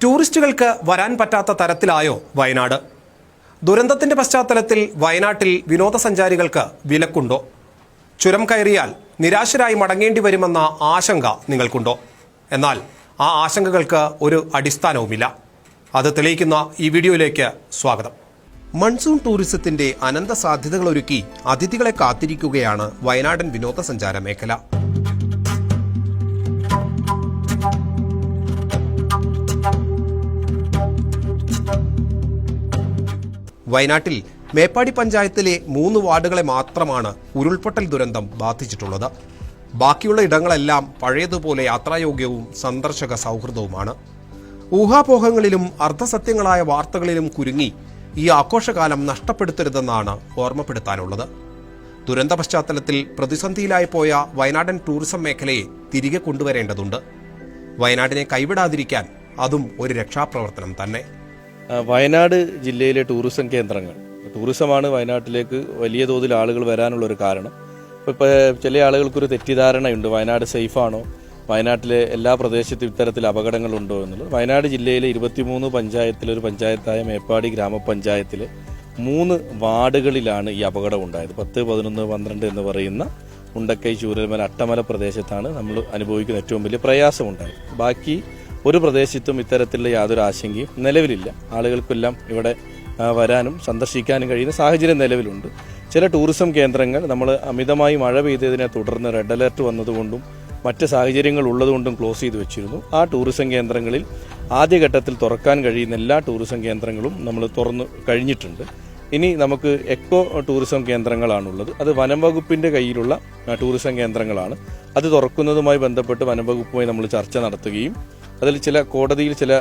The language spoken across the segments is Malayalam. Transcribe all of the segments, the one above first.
ടൂറിസ്റ്റുകൾക്ക് വരാൻ പറ്റാത്ത തരത്തിലായോ വയനാട്? ദുരന്തത്തിന്റെ പശ്ചാത്തലത്തിൽ വയനാട്ടിൽ വിനോദസഞ്ചാരികൾക്ക് വിലക്കുണ്ടോ? ചുരം കയറിയാൽ നിരാശരായി മടങ്ങേണ്ടി വരുമെന്ന ആശങ്ക നിങ്ങൾക്കുണ്ടോ? എന്നാൽ ആ ആശങ്കകൾക്ക് ഒരു അടിസ്ഥാനവുമില്ല. അത് തെളിയിക്കുന്ന ഈ വീഡിയോയിലേക്ക് സ്വാഗതം. മൺസൂൺ ടൂറിസത്തിന്റെ അനന്ത സാധ്യതകളൊരുക്കി അതിഥികളെ കാത്തിരിക്കുകയാണ് വയനാടൻ വിനോദസഞ്ചാര മേഖല. വയനാട്ടിൽ മേപ്പാടി പഞ്ചായത്തിലെ 3 വാർഡുകളെ മാത്രമാണ് ഉരുൾപൊട്ടൽ ദുരന്തം ബാധിച്ചിട്ടുള്ളത്. ബാക്കിയുള്ള ഇടങ്ങളെല്ലാം പഴയതുപോലെ യാത്രായോഗ്യവും സന്ദർശക സൗഹൃദവുമാണ്. ഊഹാപോഹങ്ങളിലും അർദ്ധസത്യങ്ങളായ വാർത്തകളിലും കുരുങ്ങി ഈ ആഘോഷകാലം നഷ്ടപ്പെടുത്തരുതെന്നാണ് ഓർമ്മപ്പെടുത്താനുള്ളത്. ദുരന്ത പശ്ചാത്തലത്തിൽ പ്രതിസന്ധിയിലായി പോയ വയനാടൻ ടൂറിസം മേഖലയെ തിരികെ കൊണ്ടുവരേണ്ടതുണ്ട്. വയനാടിനെ കൈവിടാതിരിക്കാൻ അതും ഒരു രക്ഷാപ്രവർത്തനം തന്നെ. വയനാട് ജില്ലയിലെ ടൂറിസം കേന്ദ്രങ്ങൾ, ടൂറിസമാണ് വയനാട്ടിലേക്ക് വലിയ തോതിൽ ആളുകൾ വരാനുള്ളൊരു കാരണം. ഇപ്പോൾ ചില ആളുകൾക്കൊരു തെറ്റിദ്ധാരണയുണ്ട്, വയനാട് സേഫാണോ, വയനാട്ടിലെ എല്ലാ പ്രദേശത്തും ഇത്തരത്തിൽ അപകടങ്ങളുണ്ടോ എന്നുള്ളത്. വയനാട് ജില്ലയിലെ 23 പഞ്ചായത്തിലൊരു പഞ്ചായത്തായ മേപ്പാടി ഗ്രാമപഞ്ചായത്തിലെ 3 വാർഡുകളിലാണ് ഈ അപകടം ഉണ്ടായത്. 10, 11, 12 എന്ന് പറയുന്ന മുണ്ടക്കൈ, ചൂരൽമല, അട്ടമല പ്രദേശത്താണ് നമ്മൾ അനുഭവിക്കുന്ന ഏറ്റവും വലിയ പ്രയാസമുണ്ടായത്. ബാക്കി ഒരു പ്രദേശത്തും ഇത്തരത്തിലുള്ള യാതൊരു ആശങ്കയും നിലവിലില്ല. ആളുകൾക്കെല്ലാം ഇവിടെ വരാനും സന്ദർശിക്കാനും കഴിയുന്ന സാഹചര്യം നിലവിലുണ്ട്. ചില ടൂറിസം കേന്ദ്രങ്ങൾ നമ്മൾ അമിതമായി മഴ പെയ്തതിനെ തുടർന്ന് റെഡ് അലർട്ട് വന്നതുകൊണ്ടും മറ്റ് സാഹചര്യങ്ങൾ ഉള്ളതുകൊണ്ടും ക്ലോസ് ചെയ്തു വെച്ചിരുന്നു. ആ ടൂറിസം കേന്ദ്രങ്ങളിൽ ആദ്യഘട്ടത്തിൽ തുറക്കാൻ കഴിയുന്ന എല്ലാ ടൂറിസം കേന്ദ്രങ്ങളും നമ്മൾ തുറന്നു കഴിഞ്ഞിട്ടുണ്ട്. ഇനി നമുക്ക് എക്കോ ടൂറിസം കേന്ദ്രങ്ങളാണുള്ളത്. അത് വനം വകുപ്പിൻ്റെ കയ്യിലുള്ള ടൂറിസം കേന്ദ്രങ്ങളാണ്. അത് തുറക്കുന്നതുമായി ബന്ധപ്പെട്ട് വനം വകുപ്പുമായി നമ്മൾ ചർച്ച നടത്തുകയും അതിൽ കോടതിയിൽ ചില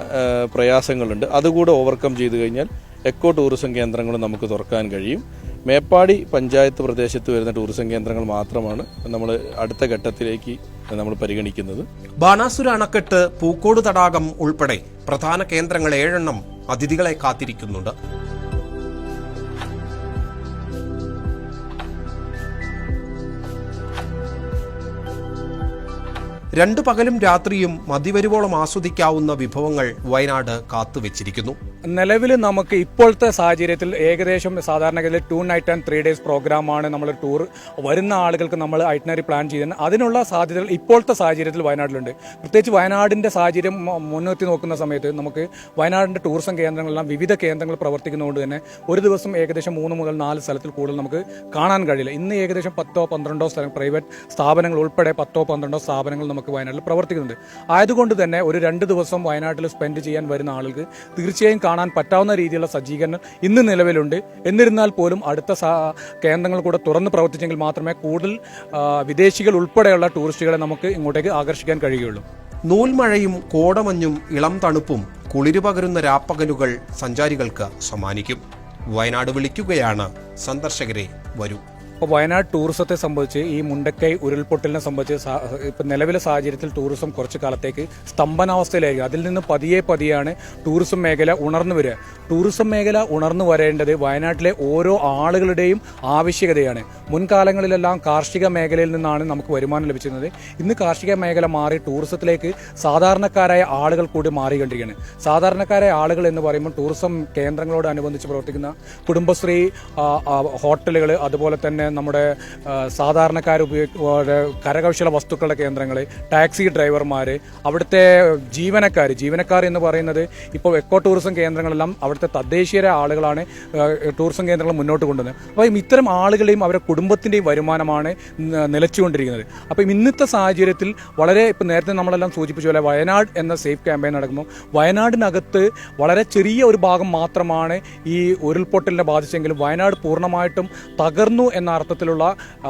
പ്രയാസങ്ങളുണ്ട്, അതുകൂടെ ഓവർകം ചെയ്തു കഴിഞ്ഞാൽ എക്കോ ടൂറിസം കേന്ദ്രങ്ങൾ നമുക്ക് തുറക്കാൻ കഴിയും. മേപ്പാടി പഞ്ചായത്ത് പ്രദേശത്ത് വരുന്ന ടൂറിസം കേന്ദ്രങ്ങൾ മാത്രമാണ് നമ്മൾ അടുത്ത ഘട്ടത്തിലേക്ക് നമ്മൾ പരിഗണിക്കുന്നത്. ബാണാസുര അണക്കെട്ട്, പൂക്കോട് തടാകം ഉൾപ്പെടെ പ്രധാന കേന്ദ്രങ്ങൾ 7 അതിഥികളെ കാത്തിരിക്കുന്നുണ്ട്. രണ്ടു പകലും രാത്രിയും മതിവരുവോളം ആസ്വദിക്കാവുന്ന വിഭവങ്ങൾ വയനാട് കാത്തുവച്ചിരിക്കുന്നു. നിലവിൽ നമുക്ക് ഇപ്പോഴത്തെ സാഹചര്യത്തിൽ ഏകദേശം സാധാരണഗതിയിൽ 2 night and 3 days പ്രോഗ്രാമാണ് നമ്മൾ ടൂർ വരുന്ന ആളുകൾക്ക് നമ്മൾ ഐറ്റിനറി പ്ലാൻ ചെയ്യുന്നത്. അതിനുള്ള സാധ്യതകൾ ഇപ്പോഴത്തെ സാഹചര്യത്തിൽ വയനാട്ടിലുണ്ട്. പ്രത്യേകിച്ച് വയനാടിൻ്റെ സാഹചര്യം മുൻനിർത്തി നോക്കുന്ന സമയത്ത് നമുക്ക് വയനാടിൻ്റെ ടൂറിസം കേന്ദ്രങ്ങളെല്ലാം വിവിധ കേന്ദ്രങ്ങൾ പ്രവർത്തിക്കുന്നതുകൊണ്ട് തന്നെ ഒരു ദിവസം ഏകദേശം 3 മുതൽ 4 സ്ഥലത്തിൽ കൂടുതൽ നമുക്ക് കാണാൻ കഴിയില്ല. ഇന്ന് ഏകദേശം 10 12 സ്ഥലം പ്രൈവറ്റ് സ്ഥാപനങ്ങൾ ഉൾപ്പെടെ 10 12 സ്ഥാപനങ്ങൾ നമുക്ക് വയനാട്ടിൽ പ്രവർത്തിക്കുന്നുണ്ട്. ആയതുകൊണ്ട് തന്നെ ഒരു 2 ദിവസം വയനാട്ടിൽ സ്പെൻഡ് ചെയ്യാൻ വരുന്ന ആളുകൾക്ക് തീർച്ചയായും കാണാൻ പറ്റാവുന്ന രീതിയിലുള്ള സജ്ജീകരണം ഇന്ന് നിലവിലുണ്ട്. എന്നിരുന്നാൽ പോലും അടുത്ത കേന്ദ്രങ്ങൾ കൂടെ തുറന്ന് പ്രവർത്തിച്ചെങ്കിൽ മാത്രമേ കൂടുതൽ വിദേശികൾ ഉൾപ്പെടെയുള്ള ടൂറിസ്റ്റുകളെ നമുക്ക് ഇങ്ങോട്ടേക്ക് ആകർഷിക്കാൻ കഴിയുകയുള്ളൂ. നൂൽമഴയും കോടമഞ്ഞും ഇളം തണുപ്പും കുളിരു പകരുന്ന രാപ്പകലുകൾ സഞ്ചാരികൾക്ക് സമ്മാനിക്കും. വയനാട് വിളിക്കുകയാണ് സന്ദർശകരെ വരൂ. ഇപ്പോൾ വയനാട് ടൂറിസത്തെ സംബന്ധിച്ച് ഈ മുണ്ടക്കൈ ഉരുൾപൊട്ടലിനെ സംബന്ധിച്ച് ഇപ്പം നിലവിലെ സാഹചര്യത്തിൽ ടൂറിസം കുറച്ചു കാലത്തേക്ക് സ്തംഭനാവസ്ഥയിലായിരിക്കും. അതിൽ നിന്ന് പതിയെയാണ് ടൂറിസം മേഖല ഉണർന്നു വരിക. ടൂറിസം മേഖല ഉണർന്നു വരേണ്ടത് വയനാട്ടിലെ ഓരോ ആളുകളുടെയും ആവശ്യകതയാണ്. മുൻകാലങ്ങളിലെല്ലാം കാർഷിക മേഖലയിൽ നിന്നാണ് നമുക്ക് വരുമാനം ലഭിച്ചിരുന്നത്. ഇന്ന് കാർഷിക മേഖല മാറി ടൂറിസത്തിലേക്ക് സാധാരണക്കാരായ ആളുകൾ കൂടി മാറിക്കൊണ്ടിരിക്കുകയാണ്. സാധാരണക്കാരായ ആളുകൾ എന്ന് പറയുമ്പോൾ ടൂറിസം കേന്ദ്രങ്ങളോടനുബന്ധിച്ച് പ്രവർത്തിക്കുന്ന കുടുംബശ്രീ ഹോട്ടലുകൾ, അതുപോലെ തന്നെ നമ്മുടെ സാധാരണക്കാർ കരകൗശല വസ്തുക്കളുടെ കേന്ദ്രങ്ങൾ, ടാക്സി ഡ്രൈവർമാർ, അവിടുത്തെ ജീവനക്കാർ എന്ന് പറയുന്നത് ഇപ്പോൾ എക്കോ ടൂറിസം കേന്ദ്രങ്ങളെല്ലാം അവിടുത്തെ തദ്ദേശീയരായ ആളുകളാണ് ടൂറിസം കേന്ദ്രങ്ങൾ മുന്നോട്ട് കൊണ്ടുവന്നത്. അപ്പോൾ ഇത്തരം ആളുകളെയും അവരുടെ കുടുംബത്തിൻ്റെയും വരുമാനമാണ് നിലച്ചുകൊണ്ടിരിക്കുന്നത്. അപ്പം ഇന്നത്തെ സാഹചര്യത്തിൽ വളരെ ഇപ്പം നേരത്തെ നമ്മളെല്ലാം സൂചിപ്പിച്ച പോലെ വയനാട് എന്ന സേഫ് ക്യാമ്പയിൻ നടക്കുമ്പോൾ വയനാടിനകത്ത് വളരെ ചെറിയ ഒരു ഭാഗം മാത്രമാണ് ഈ ഉരുൾപൊട്ടലിനെ ബാധിച്ചെങ്കിലും വയനാട് പൂർണ്ണമായിട്ടും തകർന്നു എന്ന അർത്ഥത്തിലുള്ള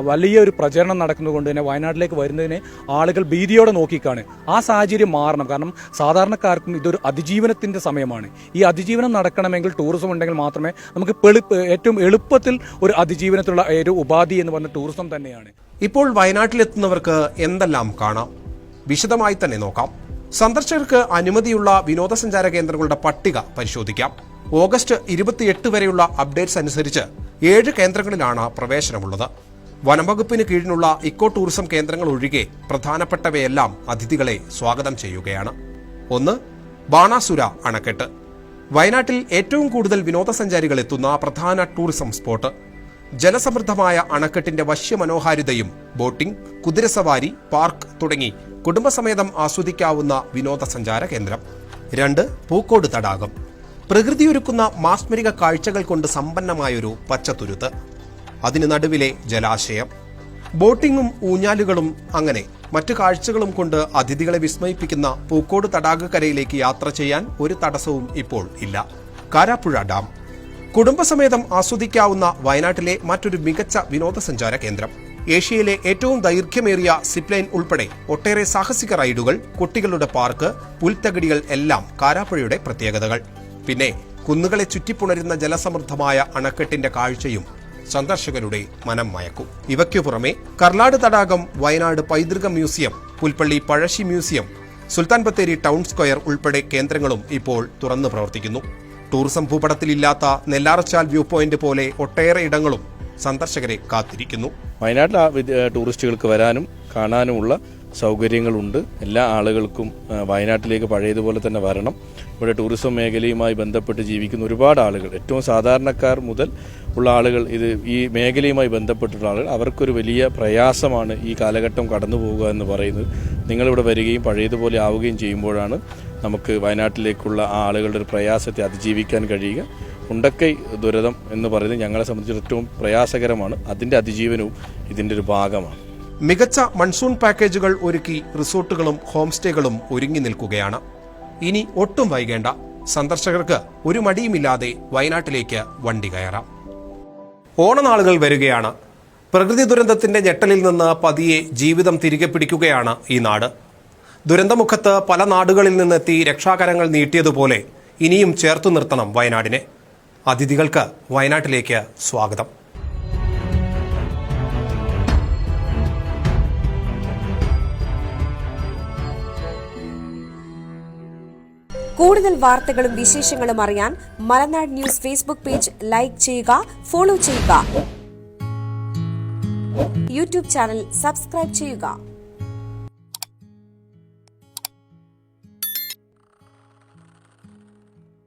വലിയൊരു പ്രചരണം നടക്കുന്നതുകൊണ്ട് തന്നെ വയനാട്ടിലേക്ക് വരുന്നതിനെ ആളുകൾ ഭീതിയോടെ നോക്കിക്കാണ്. ആ സാഹചര്യം മാറണം. കാരണം സാധാരണക്കാർക്കും ഇതൊരു അതിജീവനത്തിൻ്റെ സമയമാണ്. ഈ അതിജീവനം നടക്കണമെങ്കിൽ ടൂറിസം ഉണ്ടെങ്കിൽ മാത്രമേ നമുക്ക് ഏറ്റവും എളുപ്പത്തിൽ ഒരു അതിജീവനത്തിലുള്ള ഒരു ഉപാധി എന്ന് പറഞ്ഞ ടൂറിസം തന്നെയാണ്. ഇപ്പോൾ വയനാട്ടിലെത്തുന്നവർക്ക് എന്തെല്ലാം കാണാം? വിശദമായി തന്നെ നോക്കാം. സന്ദർശകർക്ക് അനുമതിയുള്ള വിനോദസഞ്ചാര കേന്ദ്രങ്ങളുടെ പട്ടിക പരിശോധിക്കാം. ഓഗസ്റ്റ് 28 വരെയുള്ള അപ്ഡേറ്റ്സ് അനുസരിച്ച് 7 കേന്ദ്രങ്ങളിലാണ് പ്രവേശനമുള്ളത്. വനംവകുപ്പിന് കീഴിലുള്ള ഇക്കോ ടൂറിസം കേന്ദ്രങ്ങൾ ഒഴികെ പ്രധാനപ്പെട്ടവയെല്ലാം അതിഥികളെ സ്വാഗതം ചെയ്യുകയാണ്. 1. ബാണാസുര അണക്കെട്ട് വയനാട്ടിൽ ഏറ്റവും കൂടുതൽ വിനോദസഞ്ചാരികൾ എത്തുന്ന പ്രധാന ടൂറിസം സ്പോട്ട്. ജലസമൃദ്ധമായ അണക്കെട്ടിന്റെ വശ്യമനോഹാരിതയും ബോട്ടിംഗ്, കുതിരസവാരി, പാർക്ക് തുടങ്ങി കുടുംബസമേതം ആസ്വദിക്കാവുന്ന വിനോദസഞ്ചാര കേന്ദ്രം. 2. പൂക്കോട് തടാകം. പ്രകൃതിയൊരുക്കുന്ന മാസ്മരിക കാഴ്ചകൾ കൊണ്ട് സമ്പന്നമായൊരു പച്ചത്തുരുത്ത്. അതിന് നടുവിലെ ജലാശയം. ബോട്ടിങ്ങും ഊഞ്ഞാലുകളും അങ്ങനെ മറ്റു കാഴ്ചകളും കൊണ്ട് അതിഥികളെ വിസ്മയിപ്പിക്കുന്ന പൂക്കോട് തടാകക്കരയിലേക്ക് യാത്ര ചെയ്യാൻ ഒരു തടസ്സവും ഇപ്പോൾ ഇല്ല. കാരാപ്പുഴ ഡാം. കുടുംബസമേതം ആസ്വദിക്കാവുന്ന വയനാട്ടിലെ മറ്റൊരു മികച്ച വിനോദസഞ്ചാര കേന്ദ്രം. ഏഷ്യയിലെ ഏറ്റവും ദൈർഘ്യമേറിയ സിപ്ലൈൻ ഉൾപ്പെടെ ഒട്ടേറെ സാഹസിക റൈഡുകൾ, കുട്ടികളുടെ പാർക്ക്, പുൽത്തകിടികൾ എല്ലാം കാരാപ്പുഴയുടെ പ്രത്യേകതകൾ. പിന്നെ കുന്നുകളെ ചുറ്റിപ്പുണരുന്ന ജലസമൃദ്ധമായ അണക്കെട്ടിന്റെ കാഴ്ചയും സന്ദർശകരുടെ മനം മയക്കും. ഇവയ്ക്കു പുറമെ കർലാട് തടാകം, വയനാട് പൈതൃക museum, Pulpally Pazhassi museum, Sultan Bathery town square ഉൾപ്പെടെ കേന്ദ്രങ്ങളും ഇപ്പോൾ തുറന്നു പ്രവർത്തിക്കുന്നു. ടൂറിസം ഭൂപടത്തിലില്ലാത്ത നെല്ലാറച്ചാൽ വ്യൂ പോയിന്റ് പോലെ ഒട്ടേറെ ഇടങ്ങളും സന്ദർശകരെ കാത്തിരിക്കുന്നു. വയനാട്ടിൽ ടൂറിസ്റ്റുകൾക്ക് വരാനും കാണാനുമുള്ള സൗകര്യങ്ങളുണ്ട്. എല്ലാ ആളുകൾക്കും വയനാട്ടിലേക്ക് പഴയതുപോലെ തന്നെ വരണം. ഇവിടെ ടൂറിസം മേഖലയുമായി ബന്ധപ്പെട്ട് ജീവിക്കുന്ന ഒരുപാട് ആളുകൾ, ഏറ്റവും സാധാരണക്കാർ മുതൽ ഉള്ള ആളുകൾ, ഈ മേഖലയുമായി ബന്ധപ്പെട്ടുള്ള ആളുകൾ, അവർക്കൊരു വലിയ പ്രയാസമാണ് ഈ കാലഘട്ടം കടന്നു പോവുക എന്ന് പറയുന്നത്. നിങ്ങളിവിടെ വരികയും പഴയതുപോലെ ആവുകയും ചെയ്യുമ്പോഴാണ് നമുക്ക് വയനാട്ടിലേക്കുള്ള ആ ആളുകളുടെ ഒരു പ്രയാസത്തെ അതിജീവിക്കാൻ കഴിയുക. മുണ്ടക്കൈ ദുരിതം എന്ന് പറയുന്നത് ഞങ്ങളെ സംബന്ധിച്ച് ഏറ്റവും പ്രയാസകരമാണ്. അതിൻ്റെ അതിജീവനവും ഇതിൻ്റെ ഒരു ഭാഗമാണ്. മികച്ച മൺസൂൺ പാക്കേജുകൾ ഒരുക്കി റിസോർട്ടുകളും ഹോം സ്റ്റേകളും ഒരുങ്ങി നിൽക്കുകയാണ്. ഇനി ഒട്ടും വൈകേണ്ട. സന്ദർശകർക്ക് ഒരു മടിയുമില്ലാതെ വയനാട്ടിലേക്ക് വണ്ടി കയറാം. ഓണനാളുകൾ വരികയാണ്. പ്രകൃതി ദുരന്തത്തിന്റെ ഞെട്ടലിൽ നിന്ന് പതിയെ ജീവിതം തിരികെ പിടിക്കുകയാണ് ഈ നാട്. ദുരന്തമുഖത്ത് പല നാടുകളിൽ നിന്നെത്തി രക്ഷാകരങ്ങൾ നീട്ടിയതുപോലെ ഇനിയും ചേർത്തു നിർത്തണം വയനാടിനെ. അതിഥികൾക്ക് വയനാട്ടിലേക്ക് സ്വാഗതം. കൂടുതൽ വാർത്തകളും വിശേഷങ്ങളും അറിയാൻ മലനാട് ന്യൂസ് ഫേസ്ബുക്ക് പേജ് ലൈക്ക് ചെയ്യുക, ഫോളോ ചെയ്യുക. യൂട്യൂബ് ചാനൽ സബ്സ്ക്രൈബ് ചെയ്യുക.